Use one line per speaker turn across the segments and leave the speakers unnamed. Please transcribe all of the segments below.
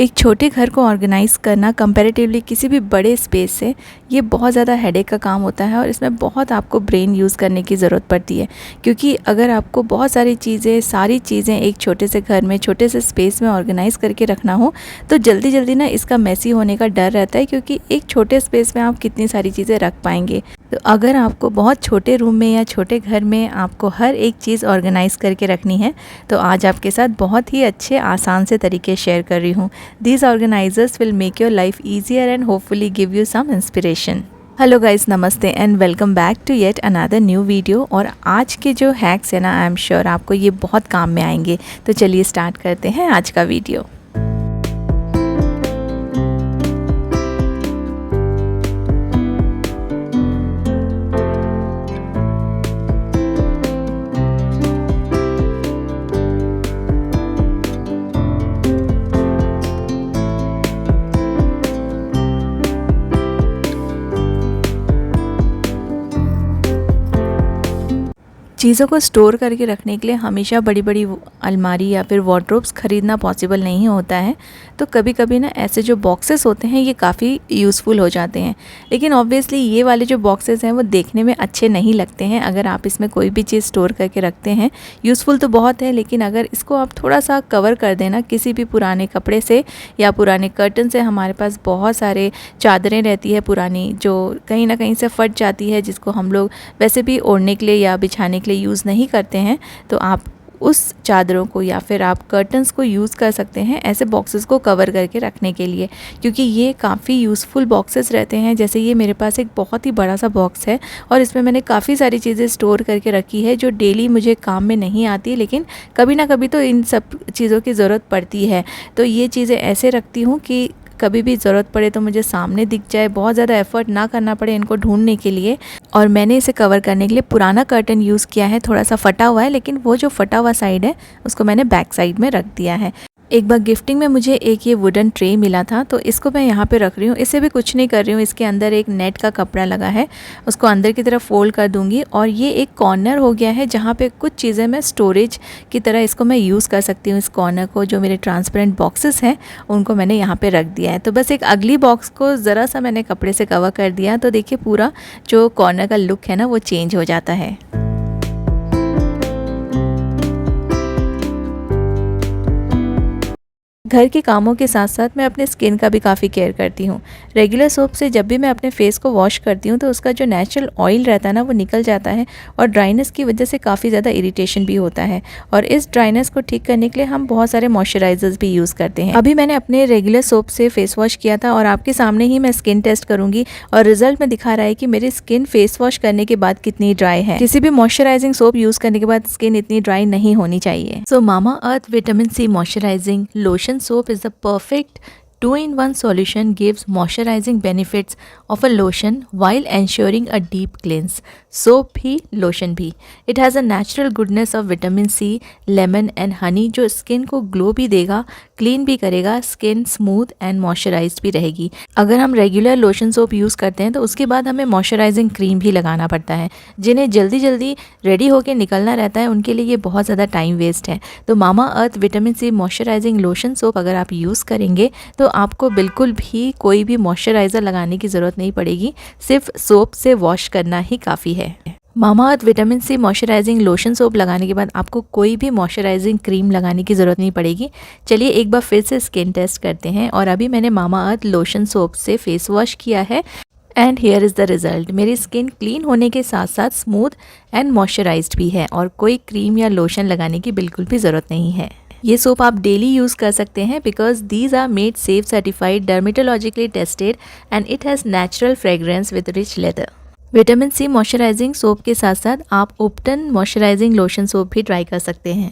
एक छोटे घर को ऑर्गेनाइज़ करना कंपैरेटिवली किसी भी बड़े स्पेस से ये बहुत ज़्यादा हेडेक का काम होता है और इसमें बहुत आपको ब्रेन यूज़ करने की ज़रूरत पड़ती है, क्योंकि अगर आपको बहुत सारी चीज़ें एक छोटे से घर में छोटे से स्पेस में ऑर्गेनाइज़ करके रखना हो तो जल्दी जल्दी ना इसका मैसी होने का डर रहता है, क्योंकि एक छोटे स्पेस में आप कितनी सारी चीज़ें रख पाएंगे। तो अगर आपको बहुत छोटे रूम में या छोटे घर में आपको हर एक चीज़ ऑर्गेनाइज़ करके रखनी है तो आज आपके साथ बहुत ही अच्छे आसान से तरीके शेयर कर रही हूँ। These organizers will make your life easier and hopefully give you some inspiration. Hello guys, नमस्ते and welcome back to yet another new video. और आज के जो हैक्स है ना, आई एम श्योर आपको ये बहुत काम में आएंगे। तो चलिए स्टार्ट करते हैं आज का वीडियो। चीज़ों को स्टोर करके रखने के लिए हमेशा बड़ी बड़ी अलमारी या फिर वार्डरोब्स ख़रीदना पॉसिबल नहीं होता है। तो कभी कभी ना ऐसे जो बॉक्सेस होते हैं ये काफ़ी यूज़फुल हो जाते हैं, लेकिन ऑब्वियसली ये वाले जो बॉक्सेस हैं वो देखने में अच्छे नहीं लगते हैं। अगर आप इसमें कोई भी चीज़ स्टोर करके रखते हैं, यूज़फुल तो बहुत है, लेकिन अगर इसको आप थोड़ा सा कवर कर देना किसी भी पुराने कपड़े से या पुराने कर्टन से। हमारे पास बहुत सारे चादरें रहती है पुरानी जो कहीं ना कहीं से फट जाती है, जिसको हम लोग वैसे भी ओढ़ने के लिए या बिछाने के लिए यूज़ नहीं करते हैं, तो आप उस चादरों को या फिर आप कर्टन्स को यूज़ कर सकते हैं ऐसे बॉक्सेस को कवर करके रखने के लिए, क्योंकि ये काफ़ी यूज़फुल बॉक्सेस रहते हैं। जैसे ये मेरे पास एक बहुत ही बड़ा सा बॉक्स है और इसमें मैंने काफ़ी सारी चीज़ें स्टोर करके रखी है जो डेली मुझे काम में नहीं आती, लेकिन कभी ना कभी तो इन सब चीज़ों की ज़रूरत पड़ती है। तो ये चीज़ें ऐसे रखती हूँ कि कभी भी ज़रूरत पड़े तो मुझे सामने दिख जाए, बहुत ज़्यादा एफर्ट ना करना पड़े इनको ढूंढने के लिए। और मैंने इसे कवर करने के लिए पुराना कर्टन यूज़ किया है, थोड़ा सा फटा हुआ है, लेकिन वो जो फटा हुआ साइड है उसको मैंने बैक साइड में रख दिया है। एक बार गिफ्टिंग में मुझे एक ये वुडन ट्रे मिला था, तो इसको मैं यहाँ पे रख रही हूँ। इसे भी कुछ नहीं कर रही हूँ, इसके अंदर एक नेट का कपड़ा लगा है, उसको अंदर की तरफ फोल्ड कर दूँगी और ये एक कॉर्नर हो गया है जहाँ पे कुछ चीज़ें मैं स्टोरेज की तरह इसको मैं यूज़ कर सकती हूँ। इस कॉर्नर को जो मेरे ट्रांसपेरेंट बॉक्सेस हैं उनको मैंने यहाँ पर रख दिया है। तो बस एक अगली बॉक्स को ज़रा सा मैंने कपड़े से कवर कर दिया, तो देखिए पूरा जो कॉर्नर का लुक है ना वो चेंज हो जाता है। घर के कामों के साथ साथ मैं अपने स्किन का भी काफ़ी केयर करती हूँ। रेगुलर सोप से जब भी मैं अपने फेस को वॉश करती हूँ तो उसका जो नेचुरल ऑयल रहता है ना वो निकल जाता है और ड्राइनेस की वजह से काफ़ी ज़्यादा इरिटेशन भी होता है। और इस ड्राइनेस को ठीक करने के लिए हम बहुत सारे मॉइस्चराइजर्स भी यूज़ करते हैं। अभी मैंने अपने रेगुलर सोप से फेस वॉश किया था और आपके सामने ही मैं स्किन टेस्ट करूँगी और रिजल्ट में दिखा रहा है कि मेरी स्किन फेस वॉश करने के बाद कितनी ड्राई है। किसी भी मॉइस्चराइजिंग सोप यूज़ करने के बाद स्किन इतनी ड्राई नहीं होनी चाहिए। So Mamaearth vitamin C moisturising lotion soap is the perfect 2-in-1 solution, gives moisturizing benefits of a lotion while ensuring a deep cleanse. Soap भी lotion भी। It has a natural goodness of vitamin C, lemon and honey जो skin को glow भी देगा, clean भी करेगा, skin smooth and moisturised भी रहेगी। अगर हम रेगुलर लोशन सोप यूज़ करते हैं तो उसके बाद हमें मॉइस्चराइजिंग क्रीम भी लगाना पड़ता है। जिन्हें जल्दी जल्दी रेडी होकर निकलना रहता है उनके लिए ये बहुत ज़्यादा टाइम वेस्ट है। तो Mamaearth vitamin C moisturising lotion soap अगर आप यूज़ करेंगे तो आपको बिल्कुल भी कोई भी मॉइस्चराइज़र लगाने की ज़रूरत नहीं पड़ेगी, सिर्फ सोप से वॉश करना ही काफ़ी है। Mamaearth vitamin C moisturising lotion soap लगाने के बाद आपको कोई भी मॉइस्चराइजिंग क्रीम लगाने की ज़रूरत नहीं पड़ेगी। चलिए एक बार फिर से स्किन टेस्ट करते हैं। और अभी मैंने मामा अर्थ लोशन सोप से फेस वॉश किया है and here is the result. मेरी स्किन क्लीन होने के साथ साथ स्मूथ एंड मॉइस्चराइज्ड भी है और कोई क्रीम या लोशन लगाने की बिल्कुल भी ज़रूरत नहीं है। ये सोप आप डेली यूज़ कर सकते हैं because these are made safe certified dermatologically tested and it has natural fragrance with rich lather. Vitamin C moisturising soap के साथ साथ आप उपटन मॉइस्चराइजिंग लोशन सोप भी ट्राई कर सकते हैं।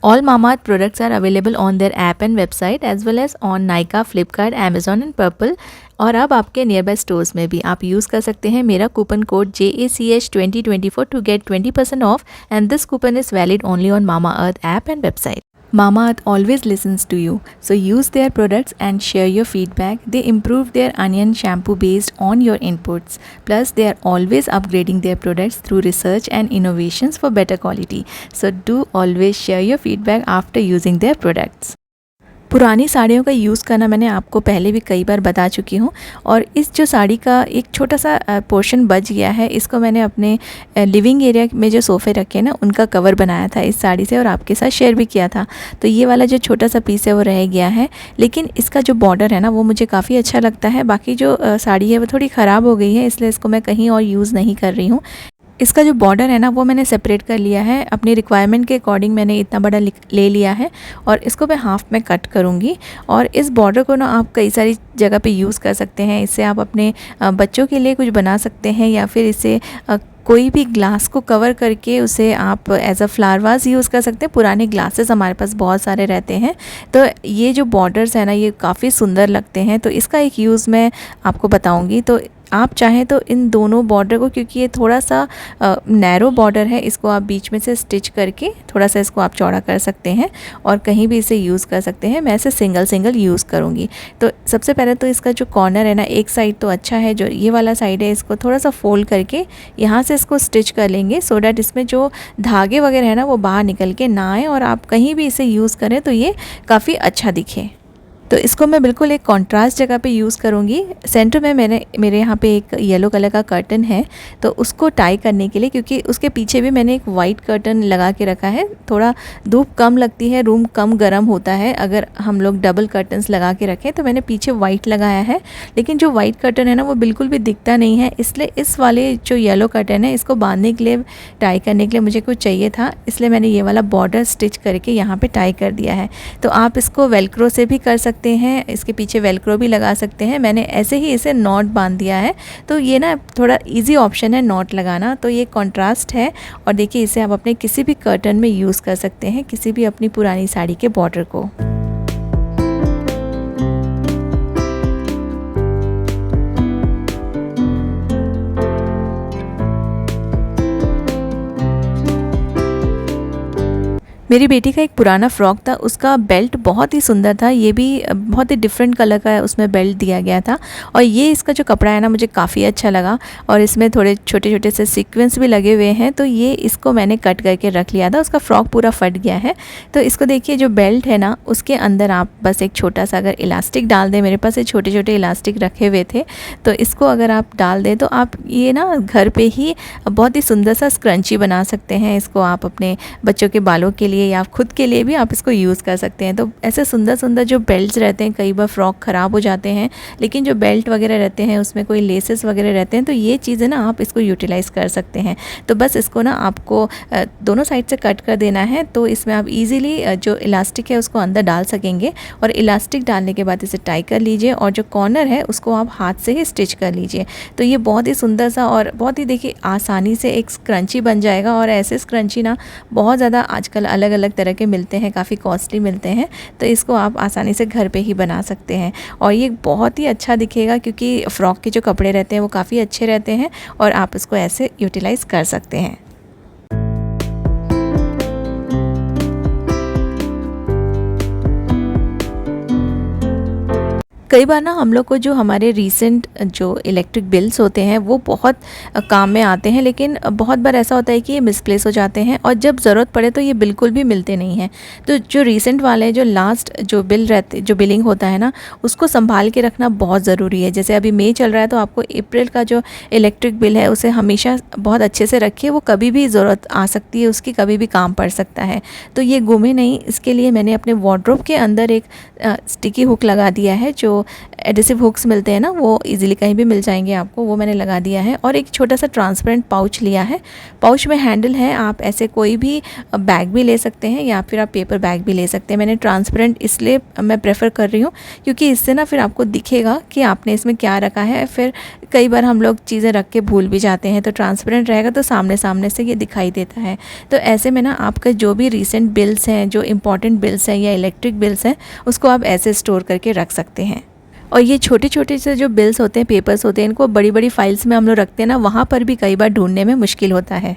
All Mamaearth products are available on their app and website as well as on Nykaa, Flipkart, Amazon and Purple. और अब आपके नियर बाय स्टोर्स में भी आप यूज़ कर सकते हैं मेरा coupon code JACH2024 to get 20% off and this coupon is valid only on Mamaearth app and website. Mamaearth always listens to you, so use their products and share your feedback. They improve their onion shampoo based on your inputs. Plus, they are always upgrading their products through research and innovations for better quality. So do always share your feedback after using their products. पुरानी साड़ियों का use करना मैंने आपको पहले भी कई बार बता चुकी हूँ। और इस जो साड़ी का एक छोटा सा पोर्शन बच गया है, इसको मैंने अपने लिविंग एरिया में जो सोफ़े रखे हैं ना, उनका कवर बनाया था इस साड़ी से और आपके साथ शेयर भी किया था। तो ये वाला जो छोटा सा पीस है वो रह गया है, लेकिन इसका जो बॉर्डर है ना वो मुझे काफ़ी अच्छा लगता है। बाकी जो साड़ी है वो थोड़ी ख़राब हो गई है, इसलिए इसको मैं कहीं और यूज़ नहीं कर रही हूँ। इसका जो बॉर्डर है ना वो मैंने सेपरेट कर लिया है, अपनी रिक्वायरमेंट के अकॉर्डिंग मैंने इतना बड़ा ले लिया है और इसको मैं हाफ़ में कट करूँगी। और इस बॉर्डर को ना आप कई सारी जगह पे यूज़ कर सकते हैं। इससे आप अपने बच्चों के लिए कुछ बना सकते हैं, या फिर इसे कोई भी ग्लास को कवर करके उसे आप as a flower vase use कर सकते हैं। पुराने ग्लासेस हमारे पास बहुत सारे रहते हैं, तो ये जो बॉर्डर्स है ना ये काफ़ी सुंदर लगते हैं। तो इसका एक यूज़ मैं आपको बताऊंगी। तो आप चाहें तो इन दोनों बॉर्डर को, क्योंकि ये थोड़ा सा नैरो बॉर्डर है, इसको आप बीच में से स्टिच करके थोड़ा सा इसको आप चौड़ा कर सकते हैं और कहीं भी इसे यूज़ कर सकते हैं। मैं इसे सिंगल यूज़ करूँगी। तो सबसे पहले तो इसका जो कॉर्नर है ना, एक साइड तो अच्छा है, जो ये वाला साइड है इसको थोड़ा सा फोल्ड करके यहाँ से इसको स्टिच कर लेंगे, सो डैट इसमें जो धागे वगैरह है ना वो बाहर निकल के ना आए और आप कहीं भी इसे यूज़ करें तो ये काफ़ी अच्छा दिखे। तो इसको मैं बिल्कुल एक कॉन्ट्रास्ट जगह पे यूज़ करूँगी। सेंटर में मेरे यहाँ पे एक येलो कलर का कर्टन है, तो उसको टाई करने के लिए, क्योंकि उसके पीछे भी मैंने एक वाइट कर्टन लगा के रखा है। थोड़ा धूप कम लगती है, रूम कम गर्म होता है अगर हम लोग डबल कर्टन्स लगा के रखें, तो मैंने पीछे वाइट लगाया है। लेकिन जो वाइट कर्टन है ना वो बिल्कुल भी दिखता नहीं है, इसलिए इस वाले जो येलो कर्टन है इसको बांधने के लिए, टाई करने के लिए मुझे कुछ चाहिए था, इसलिए मैंने ये वाला बॉर्डर स्टिच करके यहाँ पर टाई कर दिया है। तो आप इसको वेलक्रो से भी कर सकते हैं, इसके पीछे वेलक्रो भी लगा सकते हैं। मैंने ऐसे ही इसे नॉट बांध दिया है, तो ये ना थोड़ा इजी ऑप्शन है नॉट लगाना। तो ये कॉन्ट्रास्ट है और देखिए इसे आप अपने किसी भी कर्टन में यूज़ कर सकते हैं, किसी भी अपनी पुरानी साड़ी के बॉर्डर को। मेरी बेटी का एक पुराना फ़्रॉक था, उसका बेल्ट बहुत ही सुंदर था, ये भी बहुत ही डिफरेंट कलर का उसमें बेल्ट दिया गया था। और ये इसका जो कपड़ा है ना मुझे काफ़ी अच्छा लगा, और इसमें थोड़े छोटे छोटे से सीक्वेंस भी लगे हुए हैं, तो ये इसको मैंने कट करके रख लिया था। उसका फ़्रॉक पूरा फट गया है। तो इसको देखिए, जो बेल्ट है ना उसके अंदर आप बस एक छोटा सा अगर इलास्टिक डाल दें, मेरे पास ये छोटे छोटे इलास्टिक रखे हुए थे, तो इसको अगर आप डाल दें तो आप ये ना घर पर ही बहुत ही सुंदर सा स्क्रंची बना सकते हैं। इसको आप अपने बच्चों के बालों के लिए या खुद के लिए भी आप इसको यूज़ कर सकते हैं। तो ऐसे सुंदर सुंदर जो बेल्ट्स रहते हैं, कई बार फ्रॉक ख़राब हो जाते हैं, लेकिन जो बेल्ट वगैरह रहते हैं उसमें कोई लेसेस वगैरह रहते हैं, तो ये चीज़ें ना आप इसको यूटिलाइज़ कर सकते हैं। तो बस इसको ना आपको दोनों साइड से कट कर देना है, तो इसमें आप इजीली जो इलास्टिक है उसको अंदर डाल सकेंगे। और इलास्टिक डालने के बाद इसे टाई कर लीजिए और जो कॉर्नर है उसको आप हाथ से ही स्टिच कर लीजिए। तो ये बहुत ही सुंदर सा और बहुत ही देखिए आसानी से एक स्क्रंची बन जाएगा। और ऐसे स्क्रंची ना बहुत ज़्यादा आजकल अलग अलग तरह के मिलते हैं, काफ़ी कॉस्टली मिलते हैं, तो इसको आप आसानी से घर पे ही बना सकते हैं। और ये बहुत ही अच्छा दिखेगा, क्योंकि फ़्रॉक के जो कपड़े रहते हैं वो काफ़ी अच्छे रहते हैं और आप इसको ऐसे यूटिलाइज़ कर सकते हैं। कई बार ना हम लोग को जो हमारे रीसेंट जो इलेक्ट्रिक बिल्स होते हैं वो बहुत काम में आते हैं, लेकिन बहुत बार ऐसा होता है कि ये मिसप्लेस हो जाते हैं और जब ज़रूरत पड़े तो ये बिल्कुल भी मिलते नहीं हैं। तो जो रीसेंट वाले जो लास्ट जो बिल रहते, जो बिलिंग होता है ना, उसको संभाल के रखना बहुत ज़रूरी है। जैसे अभी मई चल रहा है, तो आपको अप्रैल का जो इलेक्ट्रिक बिल है उसे हमेशा बहुत अच्छे से रखिए, वो कभी भी ज़रूरत आ सकती है उसकी, कभी भी काम पड़ सकता है। तो ये गुमे नहीं, इसके लिए मैंने अपने वार्डरोब के अंदर एक स्टिकी हुक लगा दिया है। जो एडिसिव हुक्स मिलते हैं ना वो इजीली कहीं भी मिल जाएंगे आपको, वो मैंने लगा दिया है। और एक छोटा सा ट्रांसपेरेंट पाउच लिया है, पाउच में हैंडल है, आप ऐसे कोई भी बैग भी ले सकते हैं या फिर आप पेपर बैग भी ले सकते हैं। मैंने ट्रांसपेरेंट इसलिए मैं प्रेफर कर रही हूँ क्योंकि इससे ना फिर आपको दिखेगा कि आपने इसमें क्या रखा है। फिर कई बार हम लोग चीज़ें रख के भूल भी जाते हैं, तो ट्रांसपेरेंट रहेगा तो सामने सामने से ये दिखाई देता है। तो ऐसे में ना आपका जो भी रीसेंट बिल्स हैं, जो इंपॉर्टेंट बिल्स हैं या इलेक्ट्रिक बिल्स हैं, उसको आप ऐसे स्टोर करके रख सकते हैं। और ये छोटे छोटे से जो बिल्स होते हैं, पेपर्स होते हैं, इनको बड़ी बड़ी फाइल्स में हम लोग रखते हैं ना, वहाँ पर भी कई बार ढूंढने में मुश्किल होता है।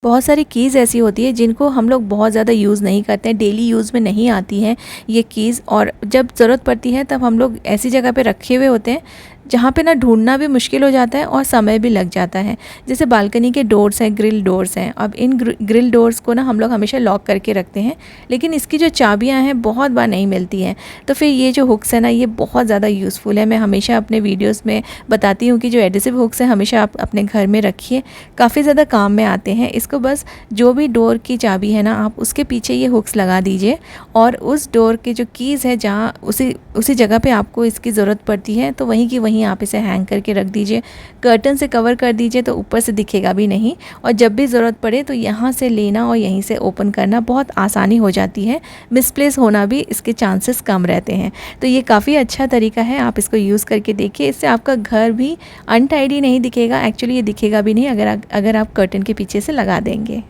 बहुत सारी कीज़ ऐसी होती है जिनको हम लोग बहुत ज़्यादा यूज़ नहीं करते हैं, डेली यूज़ में नहीं आती हैं ये कीज़, और जब ज़रूरत पड़ती है तब हम लोग ऐसी जगह पे रखे हुए होते हैं जहाँ पे ना ढूंढना भी मुश्किल हो जाता है और समय भी लग जाता है। जैसे बालकनी के डोर्स हैं, ग्रिल डोर्स हैं। अब इन ग्रिल डोर्स को ना हम लोग हमेशा लॉक करके रखते हैं, लेकिन इसकी जो चाबियाँ हैं बहुत बार नहीं मिलती हैं। तो फिर ये जो हुक्स है ना, ये बहुत ज़्यादा यूज़फुल है। मैं हमेशा अपने वीडियोज़ में बताती हूँ कि जो एडिसिव हुक्स है हमेशा आप अपने घर में रखिए, काफ़ी ज़्यादा काम में आते हैं। इसको बस जो भी डोर की चाबी है ना, आप उसके पीछे ये हुक्स लगा दीजिए और उस डोर के जो कीज़ है जहाँ उसी जगह पे आपको इसकी ज़रूरत पड़ती है तो वहीं की वहीं आप इसे हैंग करके रख दीजिए। कर्टन से कवर कर दीजिए तो ऊपर से दिखेगा भी नहीं, और जब भी ज़रूरत पड़े तो यहाँ से लेना और यहीं से ओपन करना बहुत आसानी हो जाती है। मिसप्लेस होना भी इसके चांसेस कम रहते हैं। तो ये काफ़ी अच्छा तरीका है, आप इसको यूज़ करके देखिए। इससे आपका घर भी अनटाइडी नहीं दिखेगा, एक्चुअली ये दिखेगा भी नहीं अगर आप कर्टन के पीछे से लगा देंगे।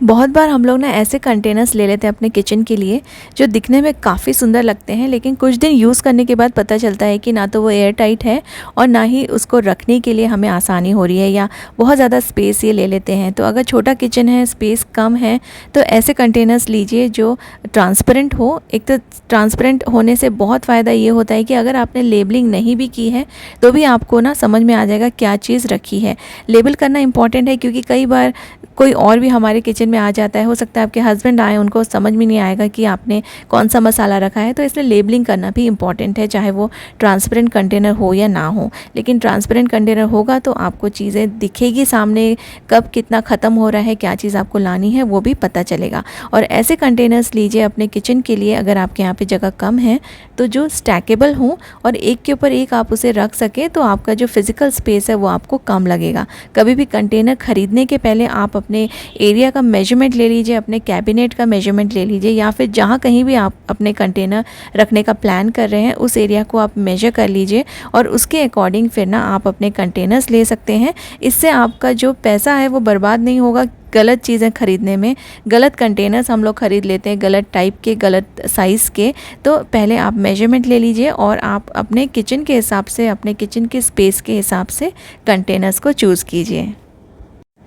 बहुत बार हम लोग ना ऐसे कंटेनर्स ले लेते हैं अपने किचन के लिए जो दिखने में काफ़ी सुंदर लगते हैं, लेकिन कुछ दिन यूज़ करने के बाद पता चलता है कि ना तो वो एयर टाइट है और ना ही उसको रखने के लिए हमें आसानी हो रही है, या बहुत ज़्यादा स्पेस ये ले लेते हैं। तो अगर छोटा किचन है, स्पेस कम है, तो ऐसे कंटेनर्स लीजिए जो ट्रांसपेरेंट हो। एक तो ट्रांसपेरेंट होने से बहुत फ़ायदा ये होता है कि अगर आपने लेबलिंग नहीं भी की है तो भी आपको ना समझ में आ जाएगा क्या चीज़ रखी है। लेबल करना इंपॉर्टेंट है, क्योंकि कई बार कोई और भी हमारे किचन में आ जाता है, हो सकता है आपके हस्बैंड आए, उनको समझ में नहीं आएगा कि आपने कौन सा मसाला रखा है। तो इसलिए लेबलिंग करना भी इम्पॉर्टेंट है, चाहे वो ट्रांसपेरेंट कंटेनर हो या ना हो। लेकिन ट्रांसपेरेंट कंटेनर होगा तो आपको चीज़ें दिखेगी सामने, कब कितना ख़त्म हो रहा है, क्या चीज़ आपको लानी है वो भी पता चलेगा। और ऐसे कंटेनर्स लीजिए अपने किचन के लिए, अगर आपके यहाँ पे जगह कम है तो जो स्टैकेबल हों और एक के ऊपर एक आप उसे रख सके, तो आपका जो फिज़िकल स्पेस है वो आपको कम लगेगा। कभी भी कंटेनर ख़रीदने के पहले आप अपने एरिया का मेजरमेंट ले लीजिए, अपने कैबिनेट का मेजरमेंट ले लीजिए, या फिर जहाँ कहीं भी आप अपने कंटेनर रखने का प्लान कर रहे हैं उस एरिया को आप मेजर कर लीजिए, और उसके अकॉर्डिंग फिर ना आप अपने कंटेनर्स ले सकते हैं। इससे आपका जो पैसा है वो बर्बाद नहीं होगा गलत चीज़ें ख़रीदने में। गलत कंटेनर्स हम लोग ख़रीद लेते हैं, गलत टाइप के, गलत साइज़ के। तो पहले आप मेजरमेंट ले लीजिए और आप अपने किचन के हिसाब से, अपने किचन के स्पेस के हिसाब से कंटेनर्स को चूज़ कीजिए।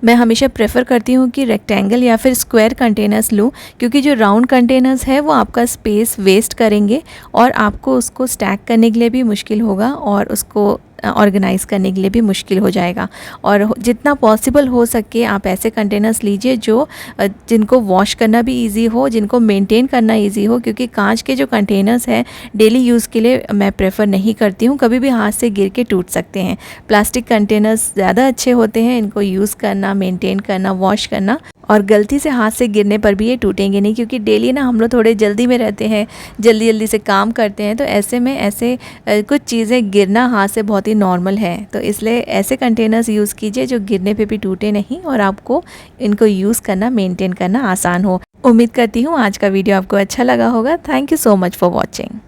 मैं हमेशा प्रेफर करती हूँ कि रेक्टेंगल या फिर स्क्वायर कंटेनर्स लूँ, क्योंकि जो राउंड कंटेनर्स है वो आपका स्पेस वेस्ट करेंगे और आपको उसको स्टैक करने के लिए भी मुश्किल होगा और उसको ऑर्गेनाइज़ करने के लिए भी मुश्किल हो जाएगा। और जितना पॉसिबल हो सके आप ऐसे कंटेनर्स लीजिए जो जिनको वॉश करना भी इजी हो, जिनको मेंटेन करना इजी हो, क्योंकि कांच के जो कंटेनर्स हैं डेली यूज़ के लिए मैं प्रेफर नहीं करती हूँ, कभी भी हाथ से गिर के टूट सकते हैं। प्लास्टिक कंटेनर्स ज़्यादा अच्छे होते हैं, इनको यूज़ करना, मेंटेन करना, वॉश करना, और गलती से हाथ से गिरने पर भी ये टूटेंगे नहीं, क्योंकि डेली ना हम लोग थोड़े जल्दी में रहते हैं, जल्दी जल्दी से काम करते हैं, तो ऐसे में ऐसे कुछ चीज़ें गिरना हाथ से बहुत ही नॉर्मल है। तो इसलिए ऐसे कंटेनर्स यूज़ कीजिए जो गिरने पे भी टूटे नहीं और आपको इनको यूज़ करना, मेंटेन करना आसान हो। उम्मीद करती हूँ आज का वीडियो आपको अच्छा लगा होगा। Thank you so much for watching.